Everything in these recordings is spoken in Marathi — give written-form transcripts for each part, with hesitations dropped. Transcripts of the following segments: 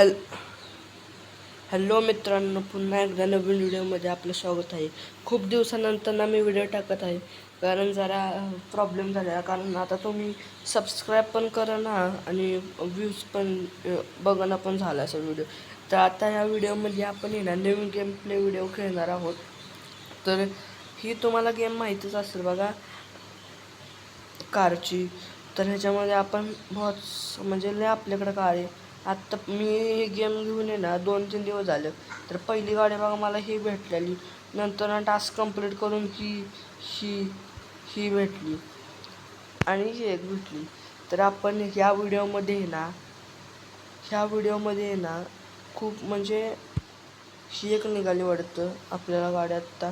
हॅल हॅलो मित्रांनो, पुन्हा एकदा नवीन व्हिडिओमध्ये आपलं स्वागत आहे. खूप दिवसानंतर ना मी व्हिडिओ टाकत आहे, कारण जरा प्रॉब्लेम झाला. कारण आता तुम्ही सबस्क्राईब पण करा ना आणि व्ह्यूज पण बघणं पण झाला असेल व्हिडिओ. तर आता ह्या व्हिडिओमध्ये आपण ना नवीन गेम प्ले व्हिडिओ खेळणार आहोत. तर ही तुम्हाला गेम माहितीच असेल बघा, कारची. तर ह्याच्यामध्ये आपण बहुत म्हणजे लय आपल्याकडं कार आहे. आत्ता मी ही गेम घेऊन आहे ना 2-3 दिवस झाले. तर पहिली गाडी बघा मला ही भेटलेली, नंतर ना टास्क कंप्लीट करून ही ही भेटली आणि ही एक भेटली. तर आपण ह्या व्हिडिओमध्ये खूप म्हणजे ही एक निघाली वाटतं आपल्याला गाडी आत्ता.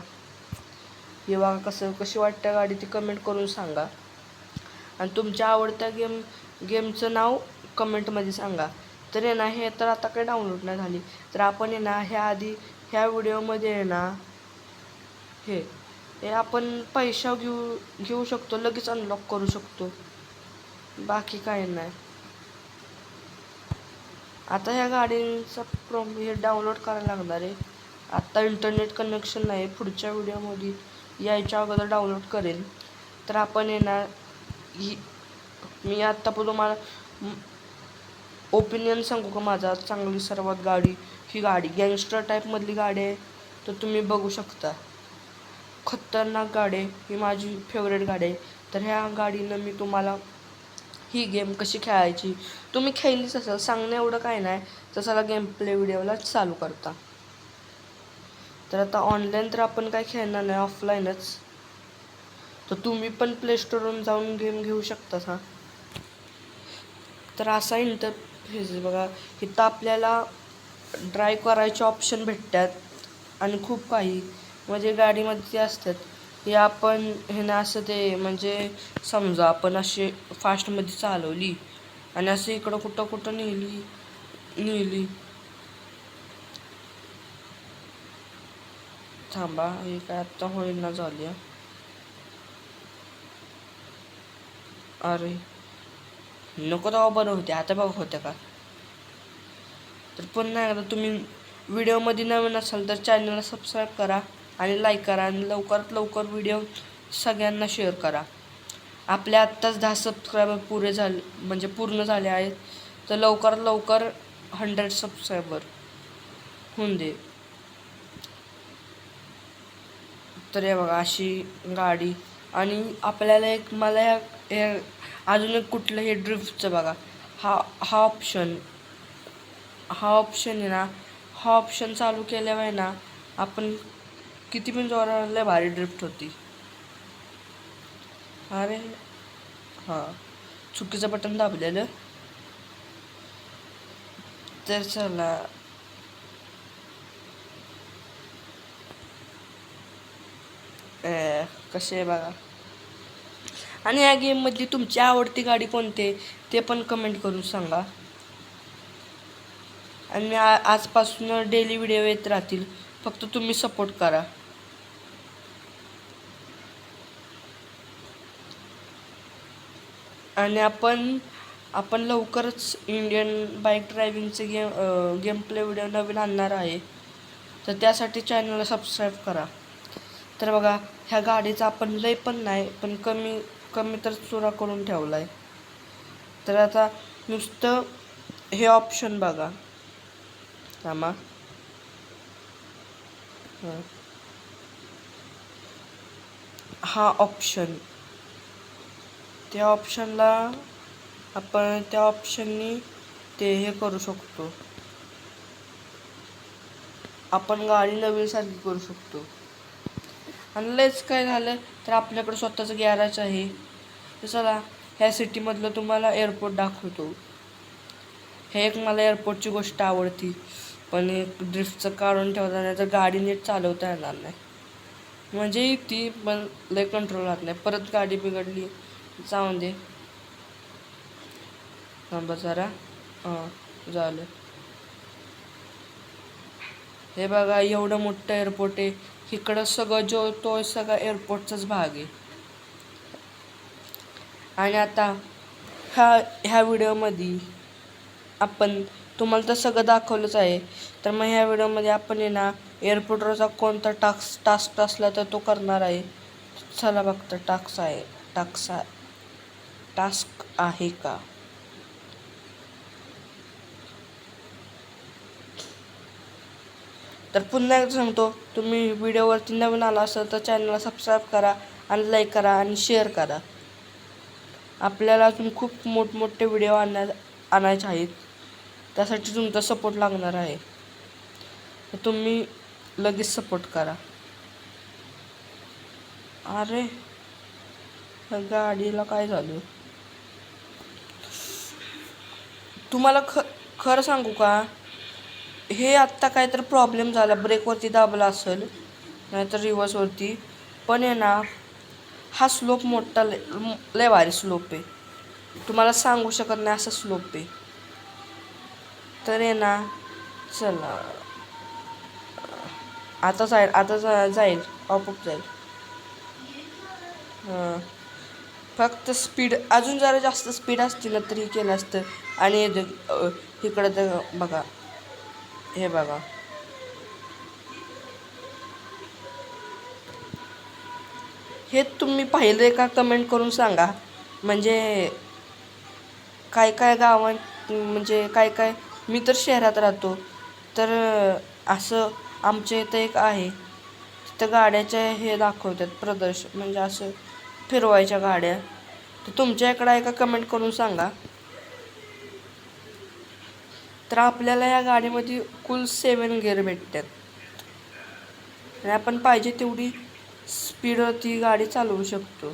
हे बघा कशी वाटते गाडी ती कमेंट करून सांगा. आणि तुमच्या आवडत्या गेमचं नाव कमेंटमध्ये सांगा. तर आहे ना हे तर आता काही डाउनलोड नाही झाली. तर आपण आहे ना ह्या व्हिडिओमध्ये आहे ना हे हे आपण पैसा घेऊ शकतो, लगेच अनलॉक करू शकतो, बाकी काही नाही. आता ह्या गाडीचा हे डाउनलोड करायला लागणार आहे. आत्ता इंटरनेट कनेक्शन नाही, पुढच्या व्हिडिओमध्ये यायच्या अगोदर डाउनलोड करेल. तर आपण येणार मी आत्ता तुम्हाला ओपिनियन सांगू का माझा, चांगली सर्वात ही गाडी गँगस्टर टाईपमधली गाडी आहे. तर तुम्ही बघू शकता, खतरनाक गाडी आहे. ही माझी फेवरेट गाडी आहे. तर ह्या गाडीनं मी तुम्हाला ही गेम कशी खेळायची, तुम्ही खेळलीच असेल, सांगणं एवढं काय नाही. तर चला गेम प्ले व्हिडिओला चालू करता. तर आता ऑनलाईन तर आपण काय खेळणार नाही, ऑफलाईनच. तर तुम्ही पण प्ले स्टोरवरून जाऊन गेम घेऊ शकता हा. तर असा इंटरफेस बघा, इथं आपल्याला ड्राईव्ह करायचे ऑप्शन भेटतात आणि खूप काही म्हणजे गाडीमध्ये ते असतात. हे आपण हे ना असं ते म्हणजे समजा आपण असे फास्टमध्ये चालवली आणि असं इकडं कुठं कुठं नेली. थांबा, हे काय आत्ता होईना झाली. अरे नको तेव्हा बरं होते, आता बघा होत्या का. तर पुन्हा एकदा तुम्ही व्हिडिओमध्ये नवीन असाल तर चॅनलला सबस्क्राईब करा आणि लाईक करा आणि लवकरात लवकर व्हिडिओ सगळ्यांना शेअर करा. आपल्या आत्ताच 10 सबस्क्रायबर पूर्ण झाले आहेत. तर लवकरात लवकर 100 सबस्क्रायबर होऊन दे. तर हे बघा अशी गाडी. आणि आपल्याला अजून एक कुठलं हे ड्रिफ्टचं बघा, हा हा ऑप्शन आहे ना, हा ऑप्शन चालू केल्यावर आहे ना आपण किती पण जोराला भारी ड्रिफ्ट होती. अरे हां, चुकीचं बटन दाबलेलं. तर चला कसे आहे बघा. आणि या गेममधली तुमची आवडती गाडी कोणती आहे ते पण कमेंट करून सांगा. आणि आजपासून डेली व्हिडिओ येत राहतील, फक्त तुम्ही सपोर्ट करा. आणि आपण लवकरच इंडियन बाईक ड्रायव्हिंगचे गेम प्ले व्हिडिओ नवीन आणणार आहे. तर त्यासाठी चॅनलला सबस्क्राईब करा. तर बघा ह्या गाडीचा आपण लय पण नाही, पण कमी तर चुरा करून ठेवला आहे. तर आता नुसतं हे ऑप्शन बघा, थांबा. हा ऑप्शन, त्या ऑप्शनला आपण त्या ऑप्शननी ते हे करू शकतो, आपण गाडी नवीनसारखी करू शकतो. आणि लयच काय झालं तर आपल्याकडे स्वतःचं गॅरेज आहे. तर चला ह्या सिटीमधलं तुम्हाला एअरपोर्ट दाखवतो. हे एक मला एअरपोर्टची गोष्ट आवडती, पण एक ड्रिफ्टचं काढून ठेवता नाही तर गाडी नीट चालवता येणार नाही. म्हणजे ती पण लय कंट्रोल राहत नाही, परत गाडी बिघडली जाऊन दे. थांबा जरा, हां झालं. हे बघा एवढं मोठं एअरपोर्ट आहे. इकडं सगळं तो सगळा एअरपोर्टचाच भाग आहे. आणि आता ह्या व्हिडिओमध्ये आपण तुम्हाला तर सगळं दाखवलंच आहे. तर मग ह्या व्हिडिओमध्ये आपण आहे ना एअरपोर्टरचा कोणता टास्क असला तर तो करणार आहे. चला बघता टास्क आहे का. तर पुन्हा एकदा सांगतो, तुम्ही व्हिडिओवरती नवीन आला असाल तर चॅनलला सबस्क्राईब करा आणि लाईक करा आणि शेअर करा. आपल्याला अजून खूप मोठमोठे व्हिडिओ आणायचे आहेत. त्यासाठी तुमचा सपोर्ट लागणार आहे. तर तुम्ही लगेच सपोर्ट करा. अरे गाडीला काय झालं. तुम्हाला खरं सांगू का, हे आत्ता काहीतरी प्रॉब्लेम झाला. ब्रेकवरती दाबला असेल नाहीतर रिव्हर्सवरती. पण आहे ना हा स्लोप मोठा लय भारी स्लोप आहे. तुम्हाला सांगू शकत नाही असा स्लोप आहे. तर आहे ना चला आता जाईल आपोआप जाईल. हां फक्त स्पीड अजून जरा जास्त स्पीड असती ना तरी केलं असतं. आणि इकडं तर बघा, हे बघा हे तुम्ही पाहिलं का कमेंट करून सांगा. म्हणजे काय काय गावात म्हणजे काय काय, मी तर शहरात राहतो तर असं आमच्या इथं एक आहे. तिथं गाड्याच्या हे दाखवतात प्रदर्शन, म्हणजे असं फिरवायच्या गाड्या. तर तुमच्या इकडं आहे का कमेंट करून सांगा. तर आपल्याला या गाडीमध्ये कुल 7 गिअर भेटतात आणि आपण पाहिजे तेवढी स्पीड ती गाडी चालवू शकतो.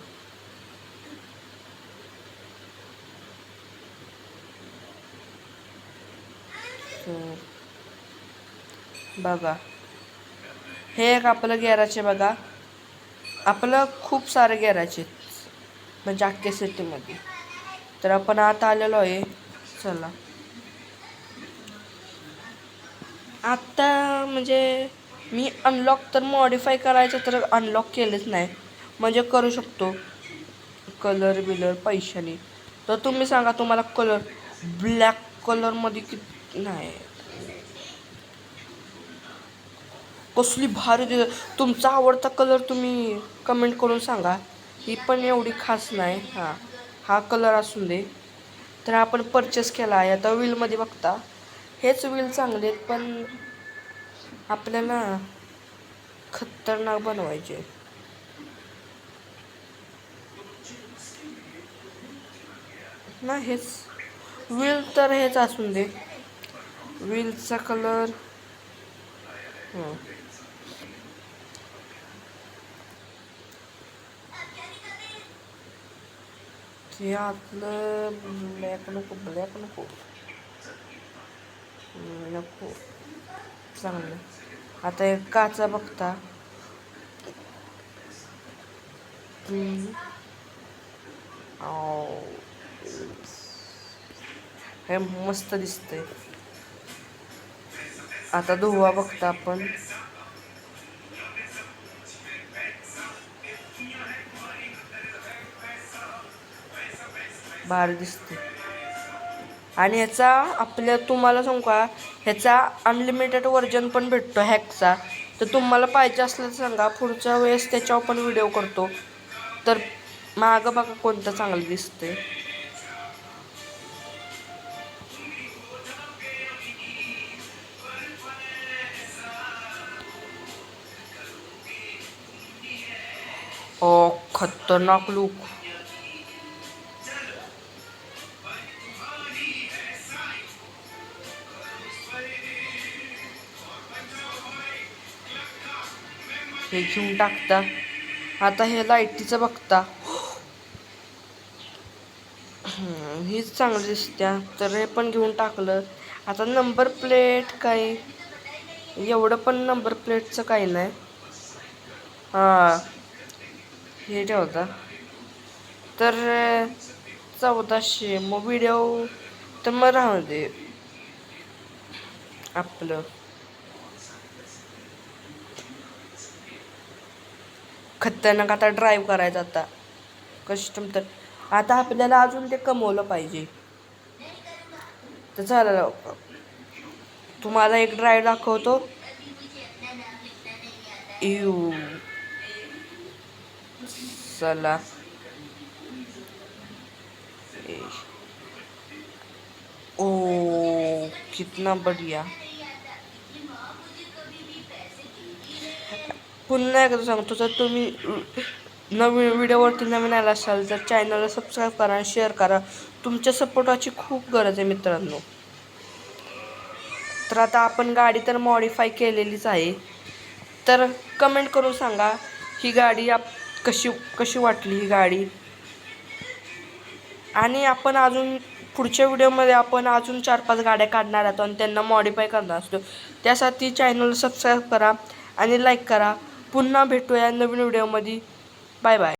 बघा हे एक आपलं गॅरेज आहे. बघा आपलं खूप सारे गॅरेज आहेत म्हणजे अख्ख्या सिटीमध्ये. तर आपण आता आलेलो आहे. चला आत्ता म्हणजे मी अनलॉक तर मॉडीफाय करायचं तर अनलॉक केलेच नाही. म्हणजे करू शकतो कलर बिलर पैशाने. तर तुम्ही सांगा तुम्हाला कलर ब्लॅक कलरमध्ये किती नाही कसली भारी तुमचा आवडता कलर तुम्ही कमेंट करून सांगा. ही पण एवढी खास नाही. हा कलर असून दे. तर आपण परचेस केला आहे. आता व्हीलमध्ये बघता हेच व्हील चांगले आहेत पण आपल्याला खतरनाक बनवायचे. ना हेच व्हील तर हेच असून दे. व्हीलचा कलर ते आतलं ब्लॅक नको नको चांगलं. आता एक काचा बघता हे मस्त दिसतंय. आता धुवा बघता आपण भारी दिसते. आणि ह्याचा आपल्या तुम्हाला सांगू का ह्याचा अनलिमिटेड व्हर्जन पण भेटतो हॅकचा. तर तुम्हाला पाहिजे असलं तर सांगा, पुढच्या वेळेस त्याच्यावर पण व्हिडिओ करतो. तर मागं बघा कोणतं चांगलं दिसतंय. ओ खतरनाक लुक. हे घेऊन टाकता. आता हे लाईटीचं बघता हीच चांगली दिसत्या तर हे पण घेऊन टाकलं. आता नंबर प्लेट काय एवढं पण नंबर प्लेटचं काही नाही. हे ठेवता तर 1400. मग व्हिडिओ तर मग राहू दे आपलं. खतरनाक आता ड्राईव्ह करायचं आता कस्टम. तर आता आपल्याला अजून ते कमवलं पाहिजे. तर झालं तुम्हाला एक ड्राईव्ह दाखवतो. यू चला ओ कितना बढ़िया. पुन्हा एकदा सांगतो, जर तुम्ही नवीन व्हिडिओवरती नवीन आला असाल तर चॅनलला सबस्क्राईब करा आणि शेअर करा. तुमच्या सपोर्टाची खूप गरज आहे मित्रांनो. तर आता आपण गाडी तर मॉडिफाय केलेलीच आहे. तर कमेंट करून सांगा ही गाडी कशी वाटली ही गाडी. आणि आपण अजून पुढच्या व्हिडिओमध्ये आपण अजून 4-5 गाड्या काढणार आहोत आणि त्यांना मॉडिफाय करणार असतो. त्यासाठी चॅनलला सबस्क्राईब करा आणि लाईक करा. पुन्हा भेटूया नवीन व्हिडिओमध्ये. Bye bye.